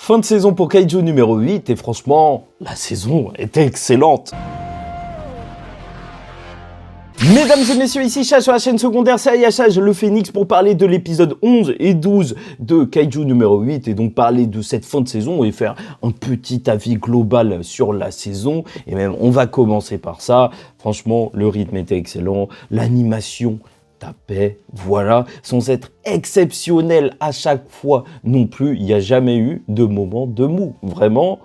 Fin de saison pour Kaiju numéro 8 et franchement, la saison était excellente. Mesdames et messieurs, ici Chach sur la chaîne secondaire, c'est Ayachage, le Phénix, pour parler de l'épisode 11 et 12 de Kaiju numéro 8 et donc parler de cette fin de saison et faire un petit avis global sur la saison. Et même, on va commencer par ça. Franchement, le rythme était excellent, l'animation tapait, voilà, sans être exceptionnel à chaque fois non plus. Il n'y a jamais eu de moment de mou, vraiment.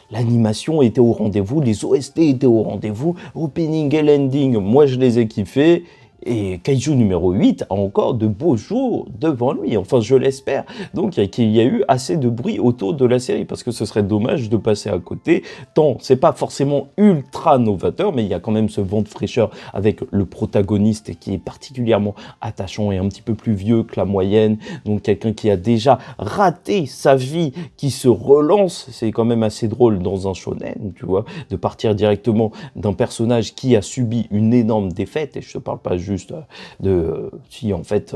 L'animation était au rendez-vous, les OST étaient au rendez-vous, opening et ending, moi je les ai kiffés. Et Kaiju numéro 8 a encore de beaux jours devant lui, enfin je l'espère. Donc il y a eu assez de bruit autour de la série, parce que ce serait dommage de passer à côté, tant c'est pas forcément ultra novateur, mais il y a quand même ce vent de fraîcheur avec le protagoniste qui est particulièrement attachant et un petit peu plus vieux que la moyenne, donc quelqu'un qui a déjà raté sa vie, qui se relance. C'est quand même assez drôle dans un shonen, tu vois, de partir directement d'un personnage qui a subi une énorme défaite, et je te parle pas juste si en fait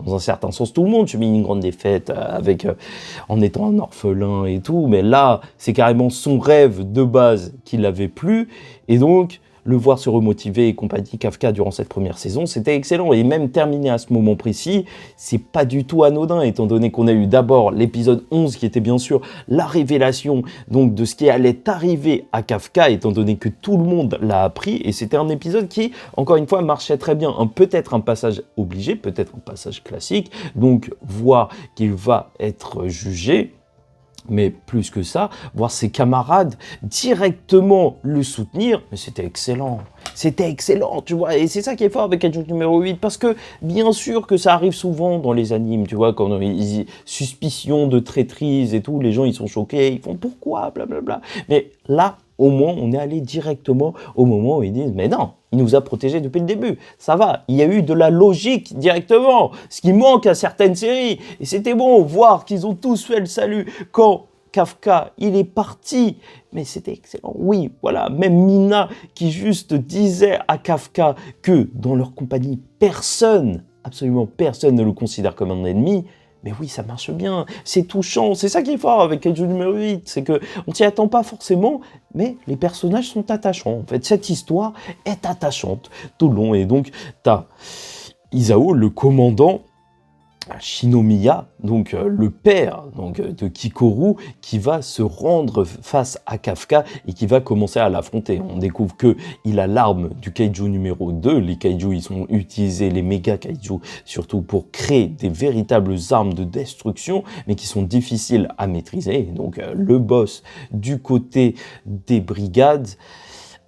dans un certain sens tout le monde subit une grande défaite en étant un orphelin et tout, mais là c'est carrément son rêve de base qui l'avait plu, et donc le voir se remotiver et compagnie, Kafka durant cette première saison, c'était excellent. Et même terminé à ce moment précis, c'est pas du tout anodin, étant donné qu'on a eu d'abord l'épisode 11 qui était bien sûr la révélation donc de ce qui allait arriver à Kafka, étant donné que tout le monde l'a appris. Et c'était un épisode qui, encore une fois, marchait très bien. Peut-être un passage obligé, peut-être un passage classique, donc voir qu'il va être jugé. Mais plus que ça, voir ses camarades directement le soutenir, mais c'était excellent, tu vois, et c'est ça qui est fort avec Kaiju numéro 8, parce que bien sûr que ça arrive souvent dans les animes, tu vois, quand ils suspicion de traîtrise et tout, les gens ils sont choqués, ils font pourquoi, blablabla, mais là, au moins, on est allé directement au moment où ils disent « Mais non, il nous a protégés depuis le début, ça va, il y a eu de la logique directement, ce qui manque à certaines séries. » Et c'était bon, voir qu'ils ont tous fait le salut quand Kafka, il est parti. Mais c'était excellent, oui, voilà. Même Mina qui juste disait à Kafka que dans leur compagnie, personne, absolument personne ne le considère comme un ennemi. Mais oui, ça marche bien, c'est touchant, c'est ça qui est fort avec Kaiju numéro 8, c'est qu'on ne s'y attend pas forcément, mais les personnages sont attachants. En fait, cette histoire est attachante tout le long. Et donc, t'as Isao, le commandant, Shinomiya, donc le père de Kikoru, qui va se rendre face à Kafka et qui va commencer à l'affronter. On découvre qu'il a l'arme du kaiju numéro 2. Les kaiju, ils ont utilisé les méga kaiju surtout pour créer des véritables armes de destruction, mais qui sont difficiles à maîtriser. Et donc le boss du côté des brigades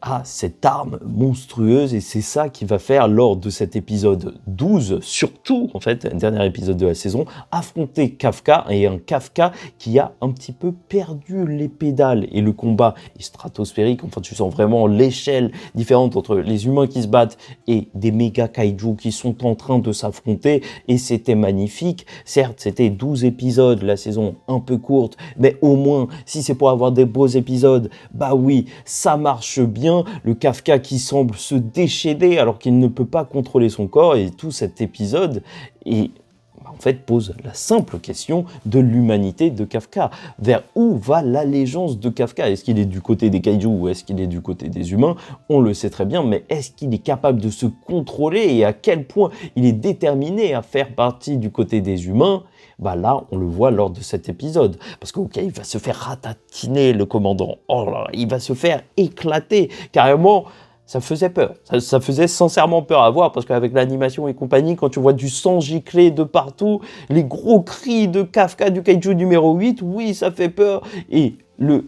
a cette arme monstrueuse, et c'est ça qui va faire lors de cet épisode 12, surtout en fait, dernier épisode de la saison, affronter Kafka, et un Kafka qui a un petit peu perdu les pédales, et le combat est stratosphérique. Enfin, tu sens vraiment l'échelle différente entre les humains qui se battent et des méga kaiju qui sont en train de s'affronter, et c'était magnifique. Certes, c'était 12 épisodes, la saison un peu courte, mais au moins, si c'est pour avoir des beaux épisodes, bah oui, ça marche bien. Le Kafka qui semble se déchaîner alors qu'il ne peut pas contrôler son corps, et tout cet épisode en fait pose la simple question de l'humanité de Kafka. Vers où va l'allégeance de Kafka? Est-ce qu'il est du côté des kaiju ou est-ce qu'il est du côté des humains? On le sait très bien, mais est-ce qu'il est capable de se contrôler, et à quel point il est déterminé à faire partie du côté des humains? Bah là, on le voit lors de cet épisode. Parce que, ok, il va se faire ratatiner, le commandant. Oh là, il va se faire éclater. Carrément, ça faisait peur. Ça faisait sincèrement peur à voir, parce qu'avec l'animation et compagnie, quand tu vois du sang gicler de partout, les gros cris de Kafka du kaiju numéro 8, oui, ça fait peur. Et le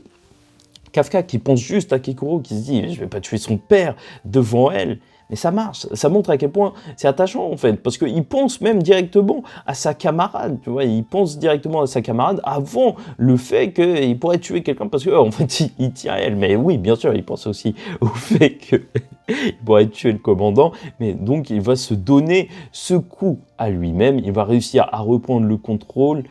Kafka qui pense juste à Kikoru, qui se dit « Je vais pas tuer son père devant elle ». Mais ça marche, ça montre à quel point c'est attachant en fait, parce qu'il pense même directement à sa camarade, tu vois, il pense directement à sa camarade avant le fait qu'il pourrait tuer quelqu'un, parce que en fait il tient à elle. Mais oui, bien sûr, il pense aussi au fait qu'il pourrait tuer le commandant, mais donc il va se donner ce coup à lui-même, il va réussir à reprendre le contrôle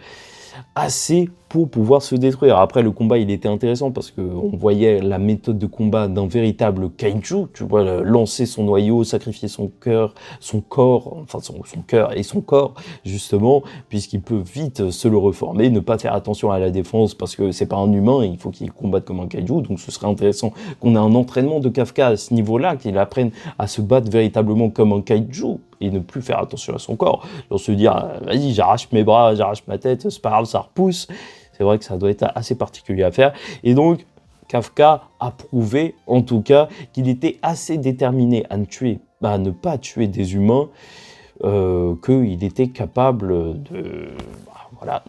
assez pour pouvoir se détruire. Après, le combat, il était intéressant parce qu'on voyait la méthode de combat d'un véritable kaiju, tu vois, lancer son noyau, sacrifier son cœur, son corps, enfin son cœur et son corps, justement, puisqu'il peut vite se le reformer, ne pas faire attention à la défense parce que c'est pas un humain, il faut qu'il combatte comme un kaiju, donc ce serait intéressant qu'on ait un entraînement de Kafka à ce niveau-là, qu'il apprenne à se battre véritablement comme un kaiju, et ne plus faire attention à son corps. On se dire, vas-y, j'arrache mes bras, j'arrache ma tête, c'est pas grave, ça repousse. C'est vrai que ça doit être assez particulier à faire. Et donc, Kafka a prouvé, en tout cas, qu'il était assez déterminé à ne pas tuer des humains, qu'il était capable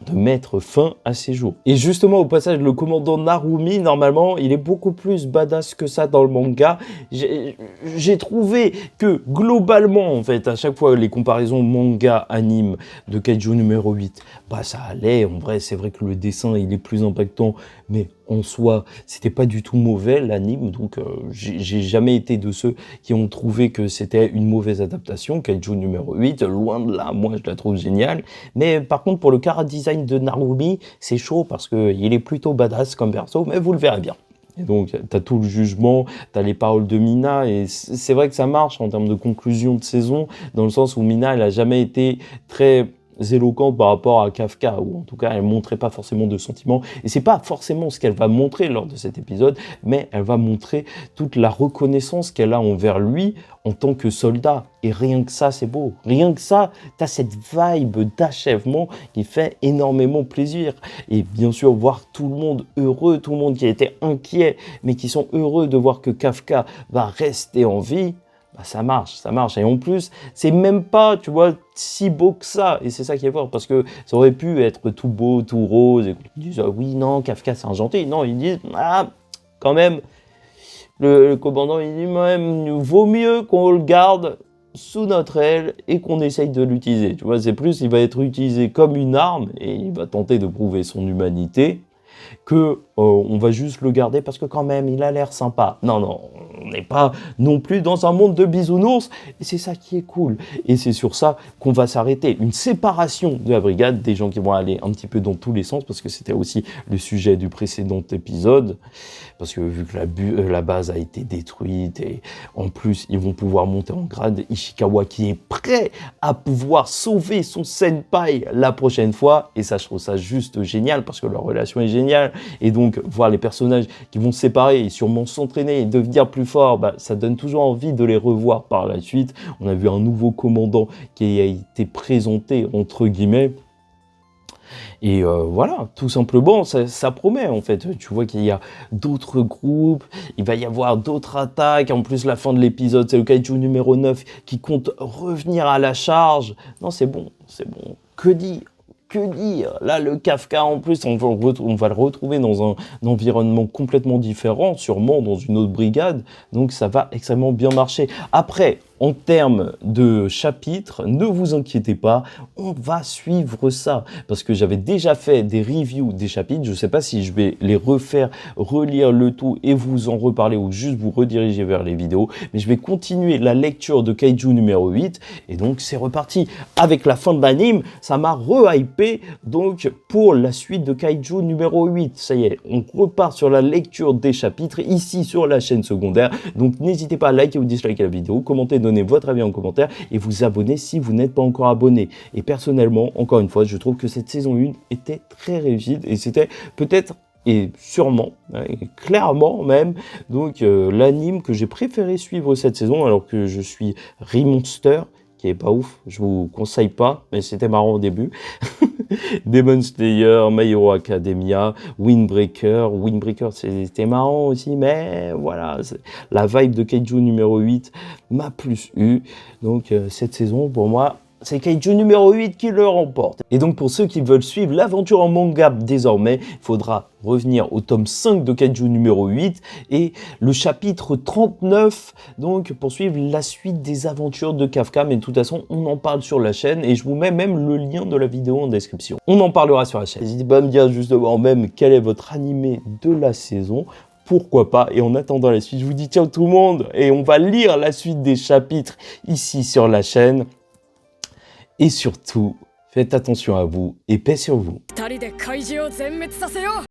de mettre fin à ses jours. Et justement, au passage, le commandant Narumi, normalement, il est beaucoup plus badass que ça dans le manga. J'ai trouvé que, globalement, en fait, à chaque fois, les comparaisons manga-anime de Kaiju numéro 8, ça allait. En vrai, c'est vrai que le dessin, il est plus impactant, mais en soi, c'était pas du tout mauvais, l'anime. Donc, j'ai jamais été de ceux qui ont trouvé que c'était une mauvaise adaptation. Kaiju numéro 8, loin de là, moi, je la trouve géniale. Mais par contre, pour le chara-design de Narumi, c'est chaud parce qu'il est plutôt badass comme perso, mais vous le verrez bien. Et donc, t'as tout le jugement, t'as les paroles de Mina, et c'est vrai que ça marche en termes de conclusion de saison, dans le sens où Mina, elle a jamais été très éloquente par rapport à Kafka, ou en tout cas elle montrait pas forcément de sentiments, et c'est pas forcément ce qu'elle va montrer lors de cet épisode, mais elle va montrer toute la reconnaissance qu'elle a envers lui en tant que soldat, et rien que ça c'est beau, rien que ça, t'as cette vibe d'achèvement qui fait énormément plaisir, et bien sûr voir tout le monde heureux, tout le monde qui était inquiet, mais qui sont heureux de voir que Kafka va rester en vie, ça marche, et en plus, c'est même pas, tu vois, si beau que ça, et c'est ça qui est fort, parce que ça aurait pu être tout beau, tout rose, et ils disent, oui, non, Kafka c'est un gentil, non, ils disent, quand même, le commandant, il dit, même, vaut mieux qu'on le garde sous notre aile, et qu'on essaye de l'utiliser, tu vois, c'est plus, il va être utilisé comme une arme, et il va tenter de prouver son humanité, que on va juste le garder parce que quand même il a l'air sympa. Non, on n'est pas non plus dans un monde de bisounours, et c'est ça qui est cool. Et c'est sur ça qu'on va s'arrêter. Une séparation de la brigade, des gens qui vont aller un petit peu dans tous les sens, parce que c'était aussi le sujet du précédent épisode, parce que vu que la base a été détruite, et en plus ils vont pouvoir monter en grade, Ishikawa qui est prêt à pouvoir sauver son senpai la prochaine fois, et ça je trouve ça juste génial, parce que leur relation est géniale, et donc voir les personnages qui vont se séparer et sûrement s'entraîner et devenir plus forts, ça donne toujours envie de les revoir par la suite. On a vu un nouveau commandant qui a été présenté entre guillemets. Et voilà, tout simplement, ça promet en fait. Tu vois qu'il y a d'autres groupes, il va y avoir d'autres attaques. En plus, la fin de l'épisode, c'est le Kaiju numéro 9 qui compte revenir à la charge. Non, c'est bon. Que dire ? Là, le Kafka, en plus, on va le retrouver dans un environnement complètement différent, sûrement dans une autre brigade. Donc, ça va extrêmement bien marcher. Après, en termes de chapitres, ne vous inquiétez pas, on va suivre ça. Parce que j'avais déjà fait des reviews des chapitres. Je ne sais pas si je vais les refaire, relire le tout et vous en reparler ou juste vous rediriger vers les vidéos. Mais je vais continuer la lecture de Kaiju numéro 8. Et donc, c'est reparti. Avec la fin de l'anime, ça m'a re-hypé. Donc, pour la suite de Kaiju numéro 8, ça y est, on repart sur la lecture des chapitres ici sur la chaîne secondaire. Donc, n'hésitez pas à liker ou disliker la vidéo, commenter, donner votre avis en commentaire et vous abonner si vous n'êtes pas encore abonné. Et personnellement, encore une fois, je trouve que cette saison 1 était très réussie et c'était peut-être et sûrement, clairement même, donc l'anime que j'ai préféré suivre cette saison alors que je suis Remonster, qui est pas ouf, je vous conseille pas, mais c'était marrant au début. Demon Slayer, My Hero Academia, Windbreaker, c'était marrant aussi, mais voilà, la vibe de Kaiju numéro 8 m'a plus eu, donc cette saison pour moi, c'est Kaiju numéro 8 qui le remporte. Et donc pour ceux qui veulent suivre l'aventure en manga désormais, il faudra revenir au tome 5 de Kaiju numéro 8 et le chapitre 39, donc pour suivre la suite des aventures de Kafka. Mais de toute façon, on en parle sur la chaîne et je vous mets même le lien de la vidéo en description. On en parlera sur la chaîne. N'hésitez pas à me dire justement même quel est votre animé de la saison. Pourquoi pas, et en attendant la suite, je vous dis ciao tout le monde et on va lire la suite des chapitres ici sur la chaîne. Et surtout, faites attention à vous et paix sur vous. 人で怪獣を全滅させよう。